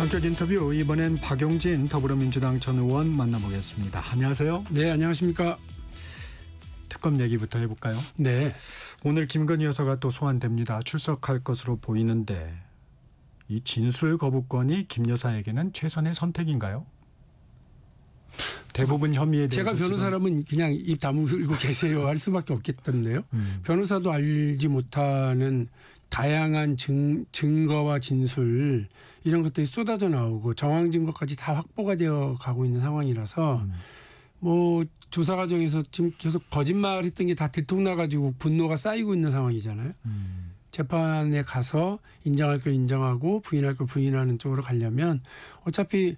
전격 인터뷰, 이번엔 박용진 더불어민주당 전 의원 만나보겠습니다. 안녕하세요. 네, 안녕하십니까. 특검 얘기부터 해볼까요? 네. 오늘 김건희 여사가 또 소환됩니다. 출석할 것으로 보이는데 이 진술 거부권이 김 여사에게는 최선의 선택인가요? 대부분 혐의에 대해서 제가 변호사라면 그냥 입 다물고 계세요 할 수밖에 없겠던데요. 변호사도 알지 못하는 다양한 증거와 진술 이런 것들이 쏟아져 나오고 정황 증거까지 다 확보가 되어 가고 있는 상황이라서 뭐 조사 과정에서 지금 계속 거짓말했던 게 다 들통나가지고 분노가 쌓이고 있는 상황이잖아요. 재판에 가서 인정할 걸 인정하고 부인할 걸 부인하는 쪽으로 가려면 어차피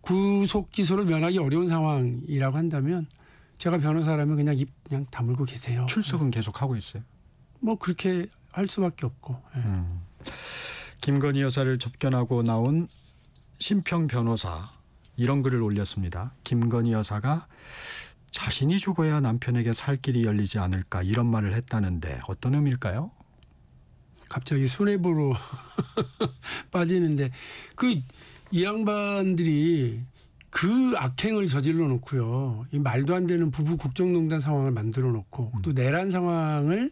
구속 기소를 면하기 어려운 상황이라고 한다면 제가 변호사라면 그냥 입 그냥 다물고 계세요. 출석은 계속 하고 있어요. 뭐 그렇게 할 수밖에 없고. 김건희 여사를 접견하고 나온 심평 변호사 이런 글을 올렸습니다. 김건희 여사가 자신이 죽어야 남편에게 살 길이 열리지 않을까 이런 말을 했다는데 어떤 의미일까요? 갑자기 수뇌부로 빠지는데 이 양반들이 그 악행을 저질러 놓고요. 이 말도 안 되는 부부 국정농단 상황을 만들어 놓고 또 내란 상황을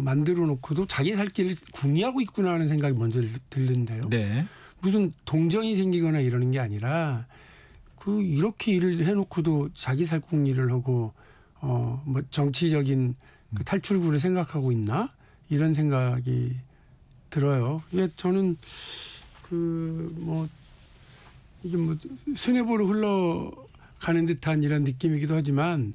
만들어 놓고도 자기 살 길을 궁리하고 있구나 하는 생각이 먼저 들는데요. 네. 무슨 동정이 생기거나 이러는 게 아니라 이렇게 일을 해놓고도 자기 살 궁리를 하고 뭐 정치적인 그 탈출구를 생각하고 있나 이런 생각이 들어요. 저는 이게 뭐 수뇌부로 흘러가는 듯한 이런 느낌이기도 하지만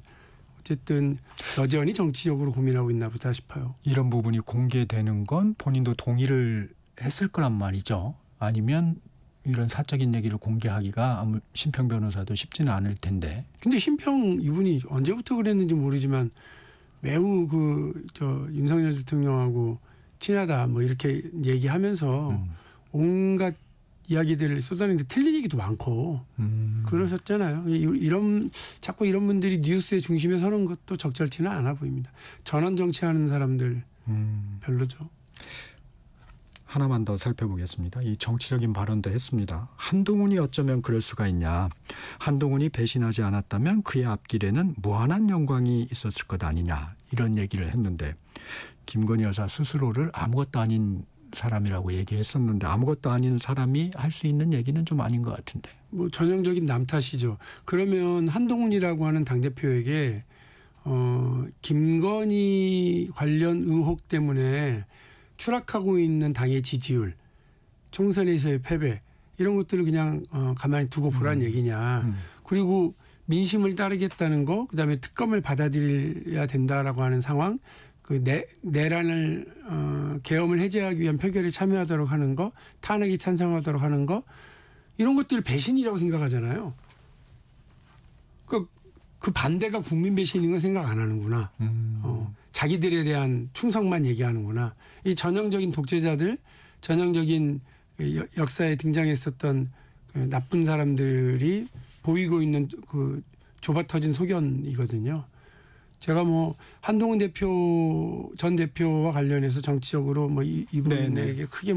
어쨌든 여전히 정치적으로 고민하고 있나 보다 싶어요. 이런 부분이 공개되는 건 본인도 동의를 했을 거란 말이죠. 아니면 이런 사적인 얘기를 공개하기가 심평 변호사도 쉽지는 않을 텐데. 근데 심평 이분이 언제부터 그랬는지 모르지만 매우 윤석열 대통령하고 친하다 뭐 이렇게 얘기하면서 온갖 이야기들을 쏟아내는데 틀린 얘기도 많고 그러셨잖아요. 자꾸 이런 분들이 뉴스의 중심에 서는 것도 적절치는 않아 보입니다. 전원 정치하는 사람들 별로죠. 하나만 더 살펴보겠습니다. 이 정치적인 발언도 했습니다. 한동훈이 어쩌면 그럴 수가 있냐. 한동훈이 배신하지 않았다면 그의 앞길에는 무한한 영광이 있었을 것 아니냐. 이런 얘기를 했는데 김건희 여사 스스로를 아무것도 아닌 사람이라고 얘기했었는데 아무것도 아닌 사람이 할 수 있는 얘기는 좀 아닌 것 같은데. 뭐 전형적인 남 탓이죠. 그러면 한동훈이라고 하는 당대표에게 김건희 관련 의혹 때문에 추락하고 있는 당의 지지율, 총선에서의 패배 이런 것들을 그냥 가만히 두고 보란 얘기냐. 그리고 민심을 따르겠다는 거, 그다음에 특검을 받아들여야 된다라고 하는 상황, 내란을 계엄을 해제하기 위한 표결에 참여하도록 하는 거, 탄핵에 찬성하도록 하는 거 이런 것들을 배신이라고 생각하잖아요. 그 반대가 국민 배신인 건 생각 안 하는구나. 자기들에 대한 충성만 얘기하는구나. 이 전형적인 독재자들, 전형적인 역사에 등장했었던 나쁜 사람들이 보이고 있는 좁아터진 소견이거든요. 제가 한동훈 전 대표와 관련해서 정치적으로 이분에게 크게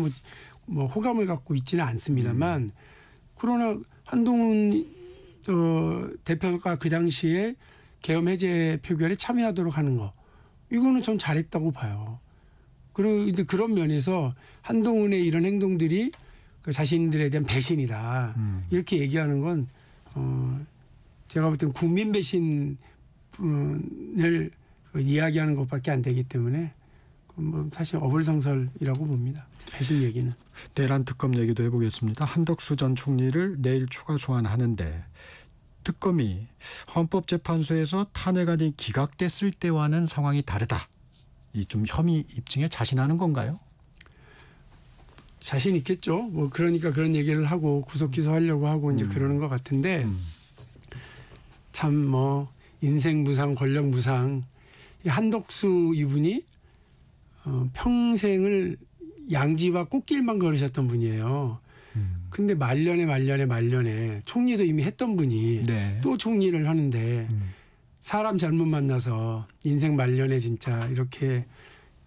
호감을 갖고 있지는 않습니다만 그러나 한동훈 대표가 그 당시에 계엄 해제 표결에 참여하도록 하는 거 이거는 전 잘했다고 봐요. 그런데 그런 면에서 한동훈의 이런 행동들이 자신들에 대한 배신이다 이렇게 얘기하는 건 제가 볼 때는 국민 배신을 이야기하는 것밖에 안 되기 때문에 사실 어불성설이라고 봅니다. 배신 얘기는. 내란 특검 얘기도 해보겠습니다. 한덕수 전 총리를 내일 추가 소환하는데 특검이 헌법재판소에서 탄핵안이 기각됐을 때와는 상황이 다르다. 이 좀 혐의 입증에 자신하는 건가요? 자신 있겠죠. 그러니까 그런 얘기를 하고 구속 기소하려고 하고 이제 그러는 것 같은데 참 인생 무상, 권력 무상. 이 한덕수 이분이 평생을 양지와 꽃길만 걸으셨던 분이에요. 근데 말년에 총리도 이미 했던 분이 네. 또 총리를 하는데 사람 잘못 만나서 인생 말년에 진짜 이렇게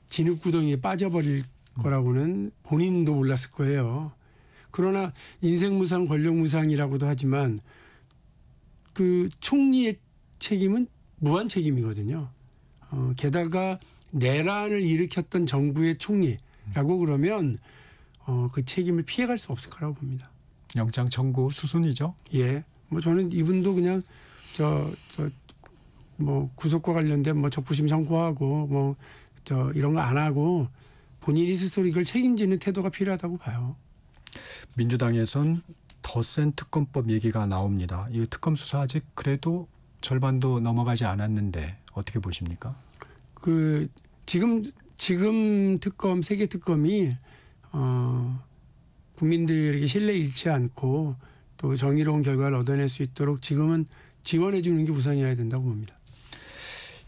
진흙구덩이에 빠져버릴 거라고는 본인도 몰랐을 거예요. 그러나 인생무상, 권력무상이라고도 하지만 그 총리의 책임은 무한 책임이거든요. 게다가 내란을 일으켰던 정부의 총리라고 그러면 그 책임을 피해갈 수 없을 거라고 봅니다. 영장 청구 수순이죠. 예, 뭐 저는 이분도 그냥 뭐 구속과 관련된 뭐 적부심 선고하고 뭐 이런 거 안 하고 본인이 스스로 이걸 책임지는 태도가 필요하다고 봐요. 민주당에선 더 센 특검법 얘기가 나옵니다. 이 특검 수사 아직 그래도 절반도 넘어가지 않았는데 어떻게 보십니까? 그 지금 특검 세계 특검이 국민들에게 신뢰 잃지 않고 또 정의로운 결과를 얻어낼 수 있도록 지금은 지원해 주는 게 우선이어야 된다고 봅니다.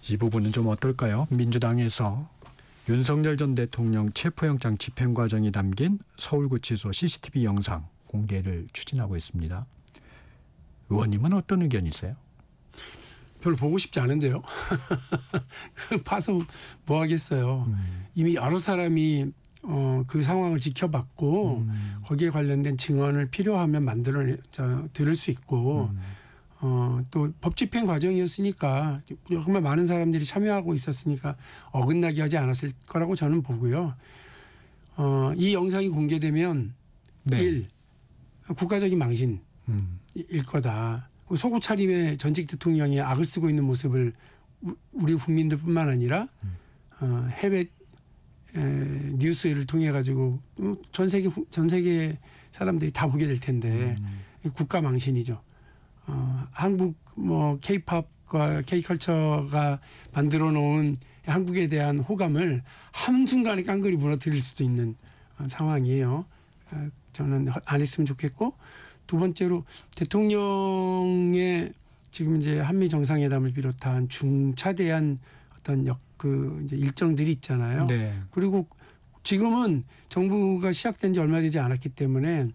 이 부분은 좀 어떨까요? 민주당에서 윤석열 전 대통령 체포영장 집행 과정이 담긴 서울구치소 CCTV 영상 공개를 추진하고 있습니다. 의원님은 어떤 의견이세요? 별로 보고 싶지 않은데요. 봐서 뭐 하겠어요. 이미 여러 사람이 그 상황을 지켜봤고 거기에 관련된 증언을 필요하면 들을 수 있고 또 법 집행 과정이었으니까 정말 많은 사람들이 참여하고 있었으니까 어긋나게 하지 않았을 거라고 저는 보고요. 이 영상이 공개되면 네. 국가적인 망신일 거다. 속옷 차림의 전직 대통령이 악을 쓰고 있는 모습을 우리 국민들뿐만 아니라 해외 뉴스를 통해 가지고 전 세계 사람들이 다 보게 될 텐데 국가 망신이죠. 한국 뭐 K-팝과 K-컬처가 만들어 놓은 한국에 대한 호감을 한순간에 깡그리 무너뜨릴 수도 있는 상황이에요. 저는 안 했으면 좋겠고, 두 번째로 대통령의 지금 이제 한미 정상회담을 비롯한 중차대한 어떤 이제 일정들이 있잖아요. 네. 그리고 지금은 정부가 시작된 지 얼마 되지 않았기 때문에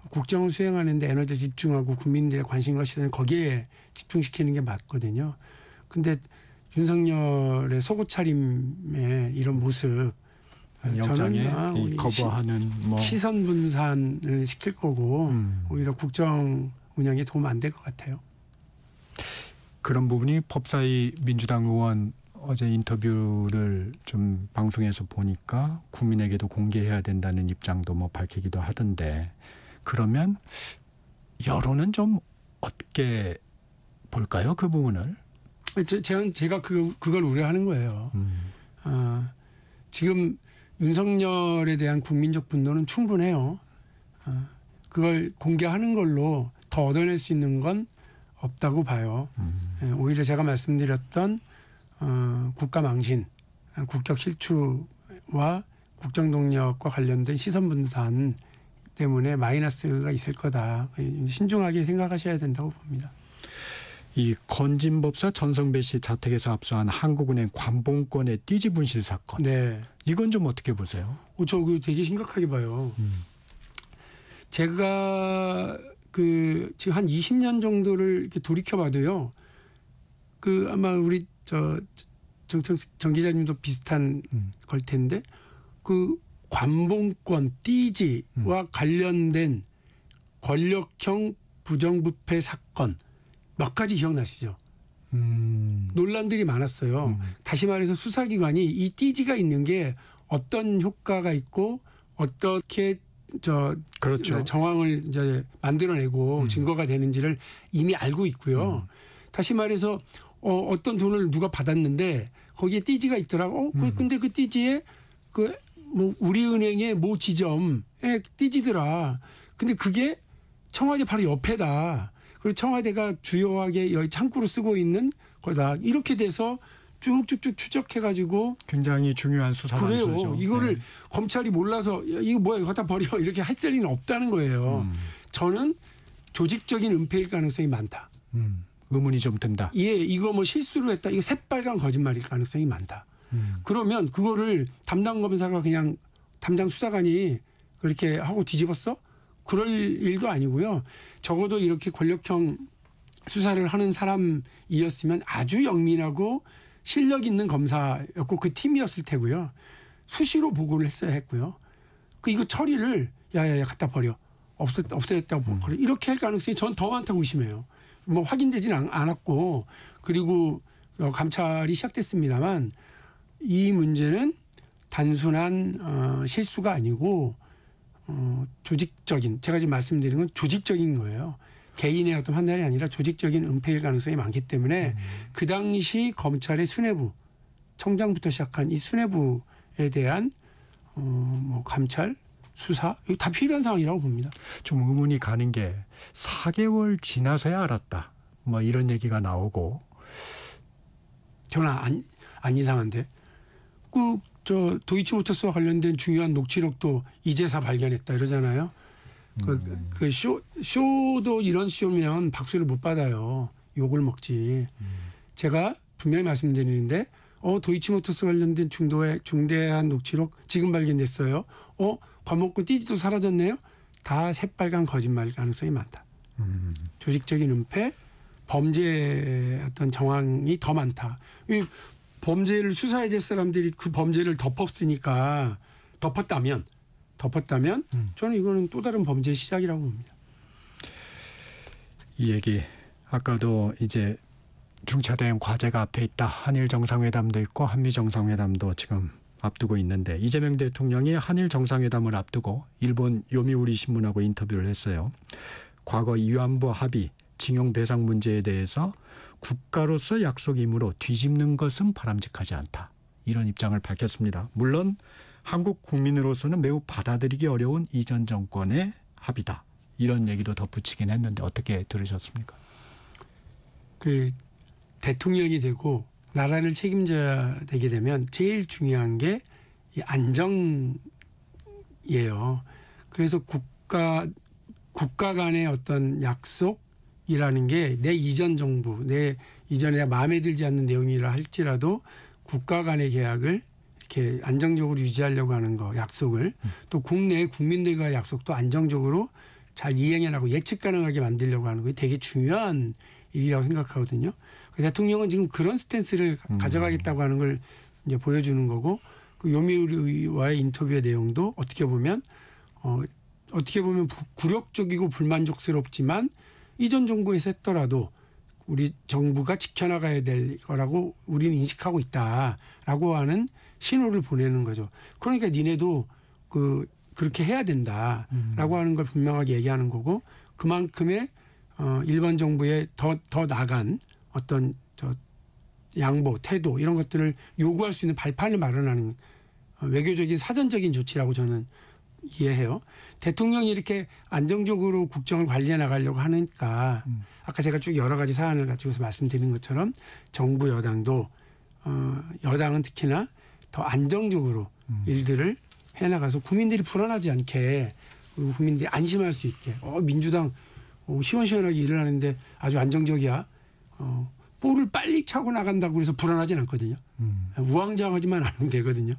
국정을 수행하는 데 에너지 집중하고 국민들의 관심과 시선을 거기에 집중시키는 게 맞거든요. 근데 윤석열의 속옷 차림의 이런 모습 영장에 거부하는 시선 분산을 시킬 거고 오히려 국정 운영에 도움 안 될 것 같아요. 그런 부분이 법사위 민주당 의원 어제 인터뷰를 좀 방송에서 보니까 국민에게도 공개해야 된다는 입장도 뭐 밝히기도 하던데, 그러면 여론은 좀 어떻게 볼까요? 그 부분을. 제가 그걸 우려하는 거예요. 지금 윤석열에 대한 국민적 분노는 충분해요. 그걸 공개하는 걸로 더 얻어낼 수 있는 건 없다고 봐요. 오히려 제가 말씀드렸던 국가 망신, 국격 실추와 국정 동력과 관련된 시선 분산 때문에 마이너스가 있을 거다. 신중하게 생각하셔야 된다고 봅니다. 이 건진법사 전성배 씨 자택에서 압수한 한국은행 관봉권의 띠지 분실 사건. 네. 이건 좀 어떻게 보세요? 저 그거 되게 심각하게 봐요. 제가 지금 한 20년 정도를 이렇게 돌이켜봐도요. 아마 우리 정 기자님도 비슷한 걸 텐데 관봉권 띠지와 관련된 권력형 부정부패 사건 몇 가지 기억나시죠? 논란들이 많았어요. 다시 말해서 수사기관이 이 띠지가 있는 게 어떤 효과가 있고 어떻게 그렇죠. 정황을 이제 만들어내고 증거가 되는지를 이미 알고 있고요. 다시 말해서 어떤 돈을 누가 받았는데 거기에 띠지가 있더라고. 근데 그 띠지에 뭐 우리은행의 모 지점에 띠지더라. 근데 그게 청와대 바로 옆에다. 그리고 청와대가 주요하게 여기 창구로 쓰고 있는 거다. 이렇게 돼서 쭉쭉쭉 추적해가지고 굉장히 중요한 수사 단서죠. 그래요. 이거를 네. 검찰이 몰라서 이거 뭐야 이거 갖다 버려 이렇게 할 리는 없다는 거예요. 저는 조직적인 은폐일 가능성이 많다. 의문이 좀 든다. 예, 이거 뭐 실수로 했다. 이거 새빨간 거짓말일 가능성이 많다. 그러면 그거를 담당 검사가 그냥 담당 수사관이 그렇게 하고 뒤집었어? 그럴 일도 아니고요. 적어도 이렇게 권력형 수사를 하는 사람이었으면 아주 영민하고 실력 있는 검사였고 그 팀이었을 테고요. 수시로 보고를 했어야 했고요. 이거 처리를 야야야 갖다 버려. 없어졌다고 이렇게 할 가능성이 전 더 많다고 의심해요. 뭐 확인되지는 않았고 그리고 감찰이 시작됐습니다만 이 문제는 단순한 실수가 아니고 조직적인 제가 지금 말씀드린 건 조직적인 거예요. 개인의 어떤 판단이 아니라 조직적인 은폐일 가능성이 많기 때문에 그 당시 검찰의 수뇌부 청장부터 시작한 이 수뇌부에 대한 뭐 감찰 수사 이거 다 필요한 상황이라고 봅니다. 좀 의문이 가는 게 4개월 지나서야 알았다. 뭐 이런 얘기가 나오고 저는 안 이상한데 저 도이치모터스와 관련된 중요한 녹취록도 이제서 발견했다 이러잖아요. 그 쇼도 이런 쇼면 박수를 못 받아요. 욕을 먹지. 제가 분명히 말씀드리는데 도이치모터스 관련된 중대한 녹취록 지금 발견됐어요. 관목구 띠지도 사라졌네요. 다 새빨간 거짓말 가능성이 많다. 조직적인 은폐, 범죄 어떤 정황이 더 많다. 범죄를 수사해야 될 사람들이 그 범죄를 덮었다면 저는 이거는 또 다른 범죄의 시작이라고 봅니다. 이 얘기 아까도 이제 중차대형 과제가 앞에 있다. 한일 정상회담도 있고 한미 정상회담도 지금 앞두고 있는데 이재명 대통령이 한일 정상회담을 앞두고 일본 요미우리 신문하고 인터뷰를 했어요. 과거 위안부 합의, 징용 배상 문제에 대해서 국가로서 약속이므로 뒤집는 것은 바람직하지 않다. 이런 입장을 밝혔습니다. 물론 한국 국민으로서는 매우 받아들이기 어려운 이전 정권의 합의다. 이런 얘기도 덧붙이긴 했는데 어떻게 들으셨습니까? 그 대통령이 되고 나라를 책임져야 되게 되면 제일 중요한 게 이 안정이에요. 그래서 국가 간의 어떤 약속이라는 게 내 이전 정부, 내 이전에 마음에 들지 않는 내용이라 할지라도 국가 간의 계약을 이렇게 안정적으로 유지하려고 하는 거, 약속을 또 국내 국민들과의 약속도 안정적으로 잘 이행해 나가고 예측 가능하게 만들려고 하는 게 되게 중요한 일이라고 생각하거든요. 대통령은 지금 그런 스탠스를 가져가겠다고 하는 걸 이제 보여주는 거고 그 요미우리와의 인터뷰의 내용도 어떻게 보면 굴욕적이고 불만족스럽지만 이전 정부에서 했더라도 우리 정부가 지켜나가야 될 거라고 우리는 인식하고 있다라고 하는 신호를 보내는 거죠. 그러니까 니네도 그렇게 해야 된다라고 하는 걸 분명하게 얘기하는 거고 그만큼의 일본 정부의 더 나간 어떤 양보, 태도 이런 것들을 요구할 수 있는 발판을 마련하는 외교적인 사전적인 조치라고 저는 이해해요. 대통령이 이렇게 안정적으로 국정을 관리해 나가려고 하니까 아까 제가 쭉 여러 가지 사안을 가지고서 말씀드린 것처럼 정부 여당도 여당은 특히나 더 안정적으로 일들을 해나가서 국민들이 불안하지 않게 국민들이 안심할 수 있게 민주당 시원시원하게 일을 하는데 아주 안정적이야. 볼을 빨리 차고 나간다고 해서 불안하진 않거든요. 우왕좌왕하지만 않으면 되거든요.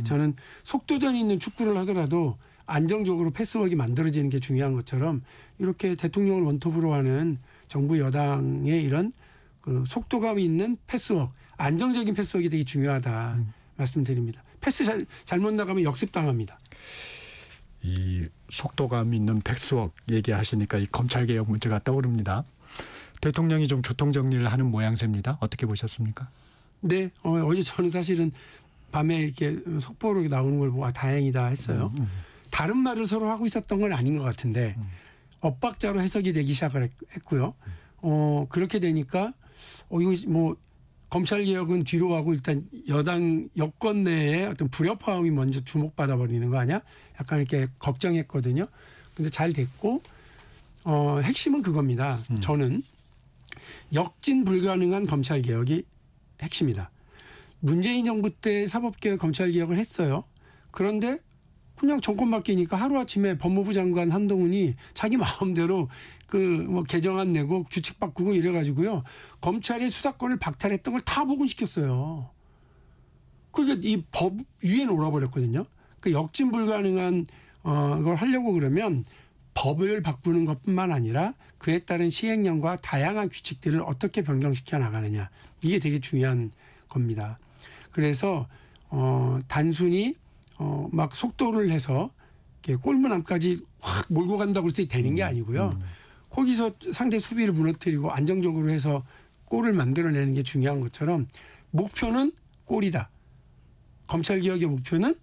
저는 속도전이 있는 축구를 하더라도 안정적으로 패스워크가 만들어지는 게 중요한 것처럼 이렇게 대통령을 원톱으로 하는 정부 여당의 이런 그 속도감이 있는 패스워크, 안정적인 패스워크가 되게 중요하다 말씀드립니다. 패스 잘못 나가면 역습당합니다. 이 속도감 있는 패스워크 얘기하시니까 이 검찰개혁 문제가 떠오릅니다. 대통령이 좀 교통정리를 하는 모양새입니다. 어떻게 보셨습니까? 네. 어제 저는 사실은 밤에 이렇게 속보로 나오는 걸 보고 다행이다 했어요. 다른 말을 서로 하고 있었던 건 아닌 것 같은데 엇박자로 해석이 되기 시작을 했고요. 그렇게 되니까 이거 뭐 검찰개혁은 뒤로 가고 일단 여권 내에 어떤 불협화음이 먼저 주목받아 버리는 거 아니야? 약간 이렇게 걱정했거든요. 근데 잘 됐고 핵심은 그겁니다. 저는 역진 불가능한 검찰개혁이 핵심이다. 문재인 정부 때 사법개혁 검찰개혁을 했어요. 그런데 그냥 정권 바뀌니까 하루아침에 법무부 장관 한동훈이 자기 마음대로 뭐 개정안 내고 규칙 바꾸고 이래가지고요. 검찰의 수사권을 박탈했던 걸 다 복원시켰어요. 그러니까 이 법 위에 놀아버렸거든요. 그 역진 불가능한 걸 하려고 그러면 법을 바꾸는 것뿐만 아니라 그에 따른 시행령과 다양한 규칙들을 어떻게 변경시켜 나가느냐. 이게 되게 중요한 겁니다. 그래서 단순히 막 속도를 해서 골문암까지 확 몰고 간다고 해서 되는 게 아니고요. 거기서 상대 수비를 무너뜨리고 안정적으로 해서 골을 만들어내는 게 중요한 것처럼 목표는 골이다. 검찰개혁의 목표는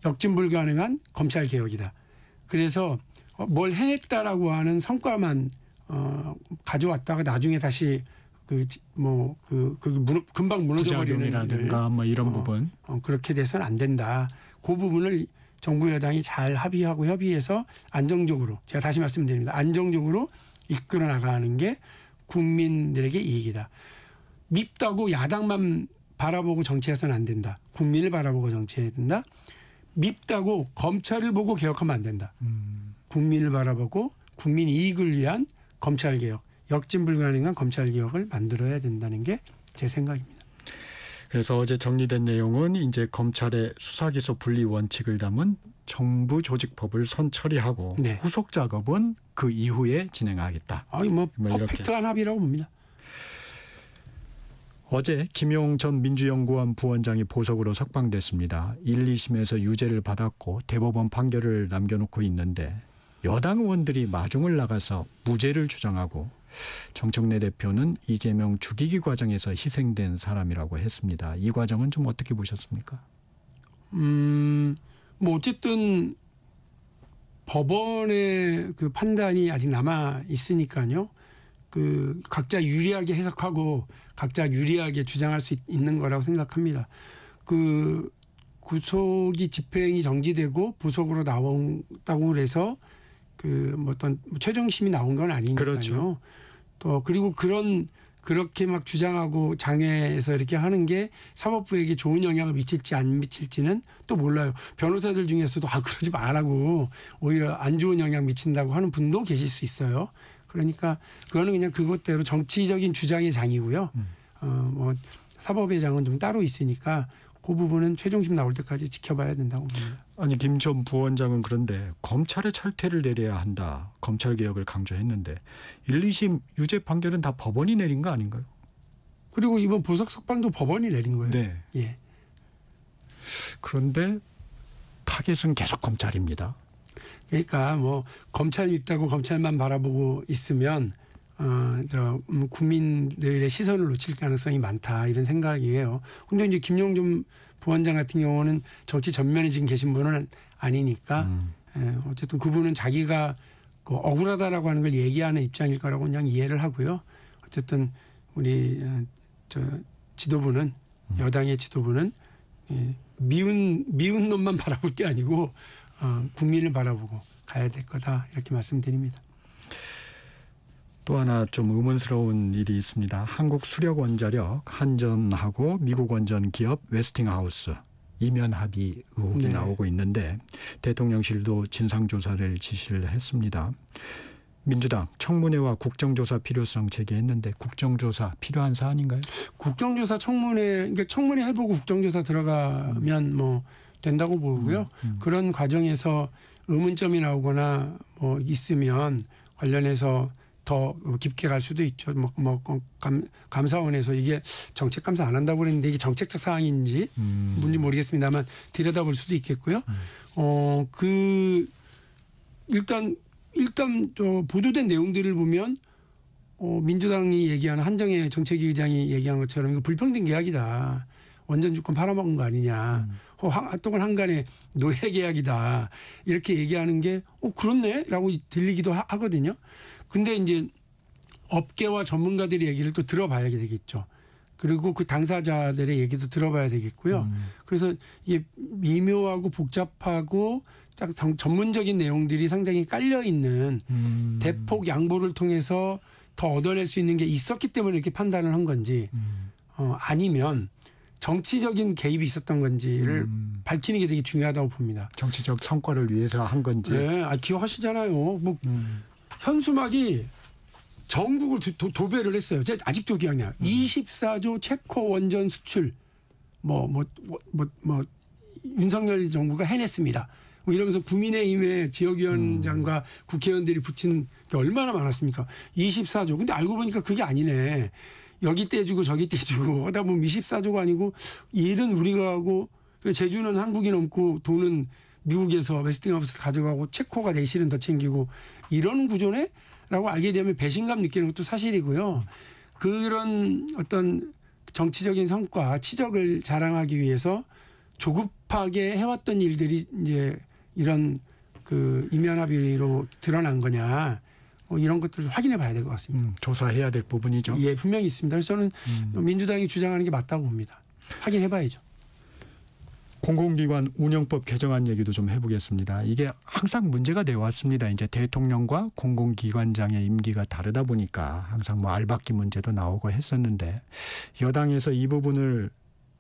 역진 불가능한 검찰개혁이다. 그래서 뭘 해냈다라고 하는 성과만 가져왔다가 나중에 다시 금방 무너져버리는 부작용이라든가 뭐 이런 부분 그렇게 돼서는 안 된다. 그 부분을 정부 여당이 잘 합의하고 협의해서 안정적으로 제가 다시 말씀드립니다. 안정적으로 이끌어 나가는 게 국민들에게 이익이다. 밉다고 야당만 바라보고 정치해서는 안 된다. 국민을 바라보고 정치해야 된다. 밉다고 검찰을 보고 개혁하면 안 된다. 국민을 바라보고 국민 이익을 위한 검찰개혁, 역진 불가능한 검찰개혁을 만들어야 된다는 게 제 생각입니다. 그래서 어제 정리된 내용은 이제 검찰의 수사기소 분리 원칙을 담은 정부조직법을 선처리하고 네. 후속 작업은 그 이후에 진행하겠다. 퍼펙트한 합의라고 봅니다. 어제 김용 전 민주연구원 부원장이 보석으로 석방됐습니다. 1, 2심에서 유죄를 받았고 대법원 판결을 남겨놓고 있는데 여당 의원들이 마중을 나가서 무죄를 주장하고 정청래 대표는 이재명 죽이기 과정에서 희생된 사람이라고 했습니다. 이 과정은 좀 어떻게 보셨습니까? 어쨌든 법원의 그 판단이 아직 남아 있으니까요. 그 각자 유리하게 해석하고 각자 유리하게 주장할 수 있는 거라고 생각합니다. 그 구속이 집행이 정지되고 부속으로 나온다고 해서 그 어떤 최종심이 나온 건 아니니까요. 그렇죠. 또 그리고 그렇게 막 주장하고 장외에서 이렇게 하는 게 사법부에게 좋은 영향을 미칠지 안 미칠지는 또 몰라요. 변호사들 중에서도 그러지 말라고 오히려 안 좋은 영향 미친다고 하는 분도 계실 수 있어요. 그러니까 그거는 그냥 그것대로 정치적인 주장의 장이고요. 사법의 장은 좀 따로 있으니까 그 부분은 최종심 나올 때까지 지켜봐야 된다고 봅니다. 아니 김 전 부원장은 그런데 검찰의 철퇴를 내려야 한다. 검찰개혁을 강조했는데 1, 2심 유죄 판결은 다 법원이 내린 거 아닌가요? 그리고 이번 보석 석방도 법원이 내린 거예요. 네. 예. 그런데 타겟은 계속 검찰입니다. 그러니까 검찰 밉다고 검찰만 바라보고 있으면 국민들의 시선을 놓칠 가능성이 많다 이런 생각이에요. 근데 이제 김용준 부원장 같은 경우는 정치 전면에 지금 계신 분은 아니니까 어쨌든 그분은 자기가 억울하다라고 하는 걸 얘기하는 입장일 거라고 그냥 이해를 하고요. 어쨌든 우리 지도부는 여당의 지도부는 미운 놈만 바라볼 게 아니고 국민을 바라보고 가야 될 거다 이렇게 말씀드립니다. 또 하나 좀 의문스러운 일이 있습니다. 한국수력원자력 한전하고 미국 원전 기업 웨스팅하우스 이면 합의 의혹이 나오고 있는데 대통령실도 진상조사를 지시를 했습니다. 민주당 청문회와 국정조사 필요성 제기했는데 국정조사 필요한 사안인가요? 국정조사 그러니까 청문회 해보고 국정조사 들어가면 된다고 보고요. 그런 과정에서 의문점이 나오거나 있으면 관련해서 더 깊게 갈 수도 있죠. 감사원에서 이게 정책 감사 안 한다고 그랬는데 이게 정책적 사항인지 뭔지 모르겠습니다만 들여다볼 수도 있겠고요. 일단 보도된 내용들을 보면 민주당이 얘기하는 한정혜 정책위 의장이 얘기한 것처럼 이거 불평등 계약이다. 원전 주권 팔아먹은 거 아니냐. 또는 한간에 노예 계약이다. 이렇게 얘기하는 게 그렇네라고 들리기도 하거든요. 근데 이제 업계와 전문가들의 얘기를 또 들어봐야 되겠죠. 그리고 그 당사자들의 얘기도 들어봐야 되겠고요. 그래서 이게 미묘하고 복잡하고 딱 전문적인 내용들이 상당히 깔려 있는 대폭 양보를 통해서 더 얻어낼 수 있는 게 있었기 때문에 이렇게 판단을 한 건지 아니면 정치적인 개입이 있었던 건지를 밝히는 게 되게 중요하다고 봅니다. 정치적 성과를 위해서 한 건지. 네, 기억하시잖아요. 현수막이 전국을 도배를 했어요. 제가 아직도 기억나요. 24조 체코 원전 수출 윤석열 정부가 해냈습니다. 이러면서 국민의힘의 지역위원장과 국회의원들이 붙인 게 얼마나 많았습니까? 24조. 근데 알고 보니까 그게 아니네. 여기 떼주고 저기 떼주고 하다 보면 24조가 아니고 일은 우리가 하고 제주는 한국이 넘고 돈은 미국에서 웨스팅하우스 가져가고 체코가 내실은 더 챙기고 이런 구조네라고 알게 되면 배신감 느끼는 것도 사실이고요. 그런 어떤 정치적인 성과, 치적을 자랑하기 위해서 조급하게 해왔던 일들이 이제 이런 그 이면 합의로 드러난 거냐. 이런 것들을 확인해 봐야 될 것 같습니다. 조사해야 될 부분이죠. 예, 분명히 있습니다. 그래서 저는 민주당이 주장하는 게 맞다고 봅니다. 확인해 봐야죠. 공공기관 운영법 개정안 얘기도 좀 해보겠습니다. 이게 항상 문제가 되어 왔습니다. 이제 대통령과 공공기관장의 임기가 다르다 보니까 항상 뭐 알박기 문제도 나오고 했었는데 여당에서 이 부분을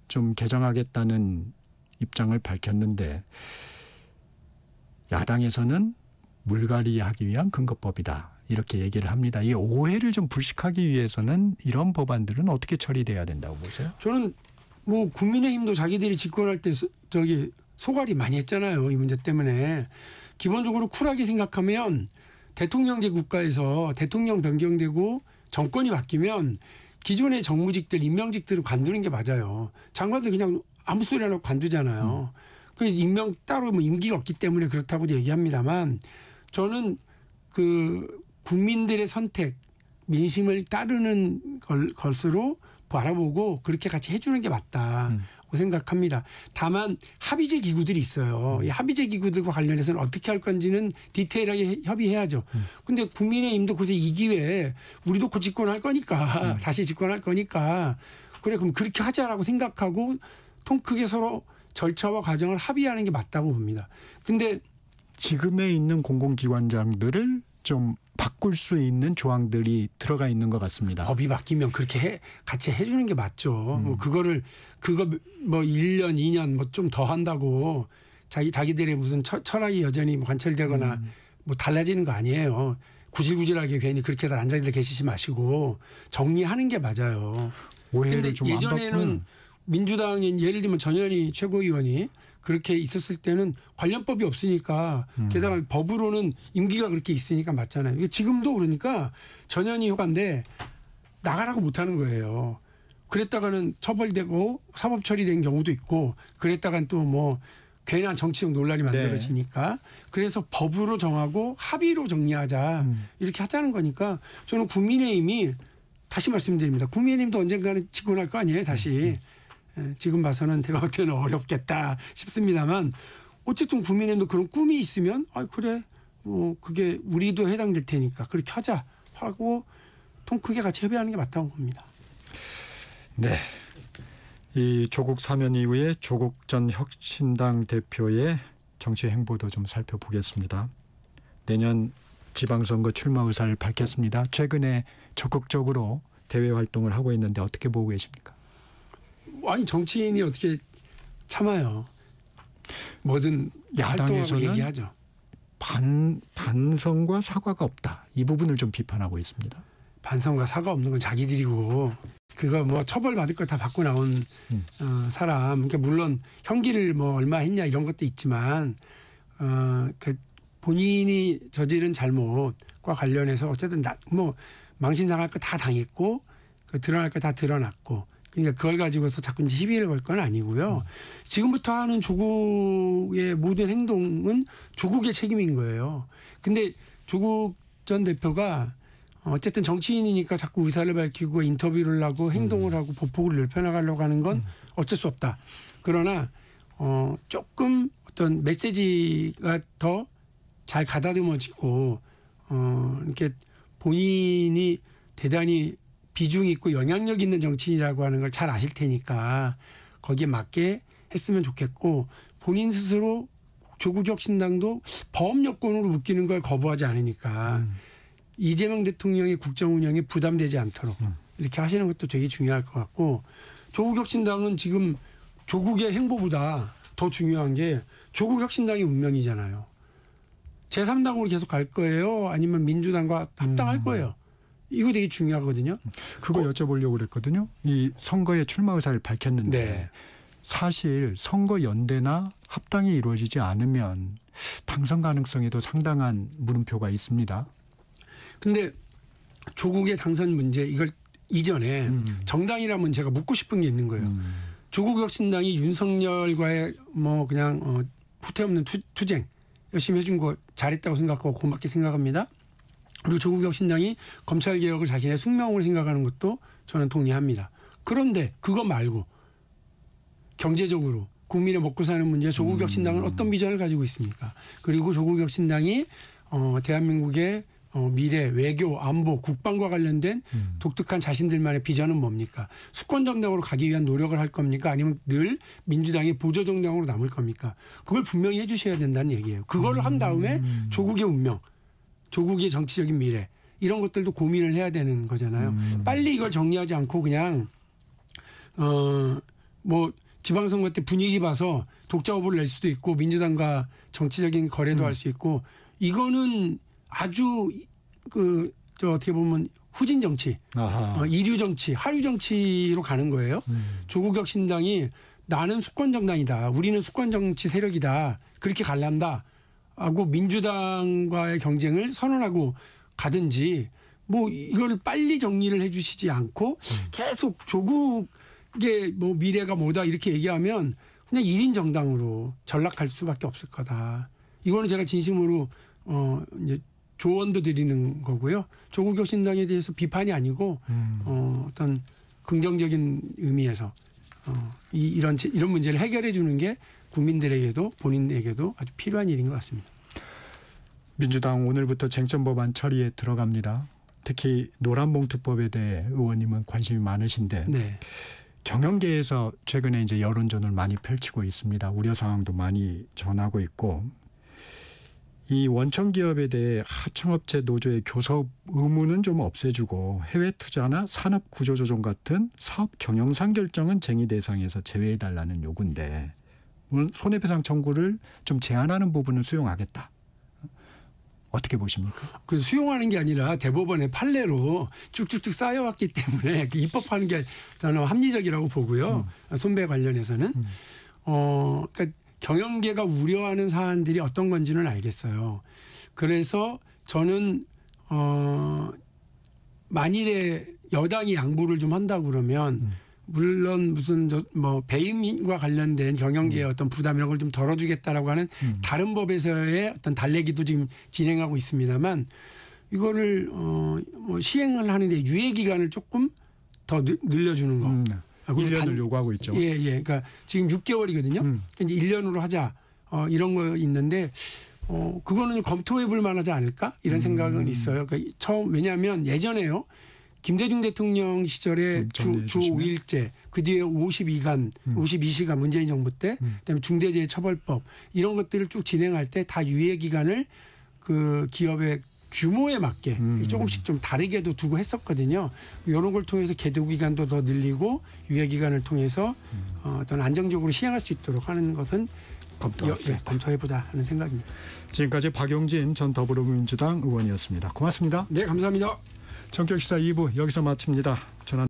좀 개정하겠다는 입장을 밝혔는데 야당에서는 물갈이하기 위한 근거법이다. 이렇게 얘기를 합니다. 이 오해를 좀 불식하기 위해서는 이런 법안들은 어떻게 처리돼야 된다고 보세요? 저는 뭐 국민의힘도 자기들이 집권할 때 저기 소갈이 많이 했잖아요. 이 문제 때문에. 기본적으로 쿨하게 생각하면 대통령제 국가에서 대통령 변경되고 정권이 바뀌면 기존의 정무직들, 임명직들을 관두는 게 맞아요. 장관들 그냥 아무 소리 안 하고 관두잖아요. 그 임명 따로 뭐 임기가 없기 때문에 그렇다고도 얘기합니다만 저는 그 국민들의 선택, 민심을 따르는 것으로 바라보고 그렇게 같이 해주는 게 맞다고 생각합니다. 다만 합의제 기구들이 있어요. 이 합의제 기구들과 관련해서는 어떻게 할 건지는 디테일하게 협의해야죠. 근데 국민의힘도 그래서 이 기회에 우리도 곧 집권할 거니까 다시 집권할 거니까 그래 그럼 그렇게 하자라고 생각하고 통 크게 서로 절차와 과정을 합의하는 게 맞다고 봅니다. 근데 지금에 있는 공공기관장들을 좀 바꿀 수 있는 조항들이 들어가 있는 것 같습니다. 법이 바뀌면 그렇게 같이 해주는 게 맞죠. 뭐 그거 뭐 1년, 2년 뭐 좀 더 한다고 자기들의 무슨 철학이 여전히 뭐 관철되거나 뭐 달라지는 거 아니에요. 구질구질하게 괜히 그렇게 해서 앉아들 계시지 마시고 정리하는 게 맞아요. 그런데 예전에는 민주당인 예를 들면 전현희 최고위원이 그렇게 있었을 때는 관련법이 없으니까 게다가 법으로는 임기가 그렇게 있으니까 맞잖아요. 지금도 그러니까 전현희 효과인데 나가라고 못하는 거예요. 그랬다가는 처벌되고 사법 처리된 경우도 있고 그랬다간 또 뭐 괜한 정치적 논란이 만들어지니까 네. 그래서 법으로 정하고 합의로 정리하자 이렇게 하자는 거니까 저는 국민의힘이 다시 말씀드립니다. 국민의힘도 언젠가는 집권할 거 아니에요 다시. 지금 봐서는 제가 볼 때는 어렵겠다 싶습니다만 어쨌든 국민의힘도 그런 꿈이 있으면 그래 그게 우리도 해당될 테니까 그렇게 하자 하고 통 크게 같이 협의하는 게 맞다고 봅니다. 네, 이 조국 사면 이후에 조국 전 혁신당 대표의 정치 행보도 좀 살펴보겠습니다. 내년 지방선거 출마 의사를 밝혔습니다. 최근에 적극적으로 대외 활동을 하고 있는데 어떻게 보고 계십니까? 아니 정치인이 어떻게 참아요. 뭐든 야당에서는 얘기하죠. 반성과 사과가 없다. 이 부분을 좀 비판하고 있습니다. 반성과 사과 없는 건 자기들이고 그거 뭐 처벌받을 거 다 받고 나온 사람. 그러니까 물론 형기를 뭐 얼마 했냐 이런 것도 있지만 그 본인이 저지른 잘못과 관련해서 어쨌든 뭐 망신당할 거 다 당했고 드러날 거 다 드러났고 그러니까 그걸 가지고서 자꾸 이제 시비를 걸 건 아니고요. 지금부터 하는 조국의 모든 행동은 조국의 책임인 거예요. 근데 조국 전 대표가 어쨌든 정치인이니까 자꾸 의사를 밝히고 인터뷰를 하고 행동을 하고 보폭을 넓혀나가려고 하는 건 어쩔 수 없다. 그러나 조금 어떤 메시지가 더 잘 가다듬어지고 이렇게 본인이 대단히 비중 있고 영향력 있는 정치인이라고 하는 걸 잘 아실 테니까 거기에 맞게 했으면 좋겠고 본인 스스로 조국혁신당도 범 여권으로 묶이는 걸 거부하지 않으니까 이재명 대통령의 국정 운영에 부담되지 않도록 이렇게 하시는 것도 되게 중요할 것 같고 조국혁신당은 지금 조국의 행보보다 더 중요한 게 조국혁신당의 운명이잖아요. 제3당으로 계속 갈 거예요? 아니면 민주당과 합당할 거예요? 이거 되게 중요하거든요. 그거 여쭤보려고 그랬거든요. 이 선거에 출마 의사를 밝혔는데 네. 사실 선거 연대나 합당이 이루어지지 않으면 당선 가능성에도 상당한 물음표가 있습니다. 그런데 조국의 당선 문제 이걸 이전에 정당이라면 제가 묻고 싶은 게 있는 거예요. 조국 혁신당이 윤석열과의 뭐 그냥 후퇴 없는 투쟁 열심히 해준 거 잘했다고 생각하고 고맙게 생각합니다. 그리고 조국 혁신당이 검찰개혁을 자신의 숙명으로 생각하는 것도 저는 동의합니다. 그런데 그거 말고 경제적으로 국민의 먹고 사는 문제 조국 혁신당은 어떤 비전을 가지고 있습니까? 그리고 조국 혁신당이 대한민국의 미래, 외교, 안보, 국방과 관련된 독특한 자신들만의 비전은 뭡니까? 수권 정당으로 가기 위한 노력을 할 겁니까? 아니면 늘 민주당의 보조 정당으로 남을 겁니까? 그걸 분명히 해 주셔야 된다는 얘기예요. 그거를 한 다음에 조국의 운명, 조국의 정치적인 미래 이런 것들도 고민을 해야 되는 거잖아요. 빨리 이걸 정리하지 않고 그냥 뭐 지방선거 때 분위기 봐서 독자 후보를 낼 수도 있고 민주당과 정치적인 거래도 할 수 있고 이거는 아주 어떻게 보면 후진 정치, 이류 정치, 하류 정치로 가는 거예요. 조국 혁신당이 나는 수권 정당이다. 우리는 수권 정치 세력이다. 그렇게 갈란다. 하고 민주당과의 경쟁을 선언하고 가든지 뭐 이걸 빨리 정리를 해 주시지 않고 계속 조국의 뭐 미래가 뭐다 이렇게 얘기하면 그냥 1인 정당으로 전락할 수밖에 없을 거다. 이거는 제가 진심으로 이제 조언도 드리는 거고요. 조국 혁신당에 대해서 비판이 아니고 어떤 긍정적인 의미에서 이런 문제를 해결해 주는 게 국민들에게도 본인에게도 아주 필요한 일인 것 같습니다. 민주당 오늘부터 쟁점 법안 처리에 들어갑니다. 특히 노란봉투법에 대해 의원님은 관심이 많으신데 네. 경영계에서 최근에 이제 여론전을 많이 펼치고 있습니다. 우려 상황도 많이 전하고 있고 이 원청 기업에 대해 하청업체 노조의 교섭 의무는 좀 없애주고 해외 투자나 산업 구조 조정 같은 사업 경영상 결정은 쟁의 대상에서 제외해달라는 요구인데 물론 손해배상 청구를 좀 제한하는 부분은 수용하겠다. 어떻게 보십니까? 그 수용하는 게 아니라 대법원의 판례로 쭉쭉쭉 쌓여왔기 때문에 그 입법하는 게 저는 합리적이라고 보고요. 손배 관련해서는 그러니까 경영계가 우려하는 사안들이 어떤 건지는 알겠어요. 그래서 저는 만일에 여당이 양보를 좀 한다고 그러면 물론 무슨 뭐 배임과 관련된 경영계의 어떤 부담 이런 걸 좀 덜어주겠다라고 하는 다른 법에서의 어떤 달래기도 지금 진행하고 있습니다만 이거를 뭐 시행을 하는데 유예 기간을 조금 더 늘려주는 거. 1년을 요구하고 있죠. 예. 그러니까 지금 6개월이거든요. 이제 1년으로 하자. 이런 거 있는데 그거는 검토해 볼 만하지 않을까? 이런 생각은 있어요. 그러니까 왜냐하면 예전에요. 김대중 대통령 시절에 주 5일제 그 뒤에 52시간 문재인 정부 때 그다음에 중대재해처벌법 이런 것들을 쭉 진행할 때 다 유예 기간을 그 기업의 규모에 맞게 조금씩 좀 다르게도 두고 했었거든요. 이런 걸 통해서 계도 기간도 더 늘리고 유예 기간을 통해서 어떤 안정적으로 시행할 수 있도록 하는 것은 검토해보자 하는 생각입니다. 지금까지 박용진 전 더불어민주당 의원이었습니다. 고맙습니다. 네, 감사합니다. 전격시사 2부 여기서 마칩니다. 전화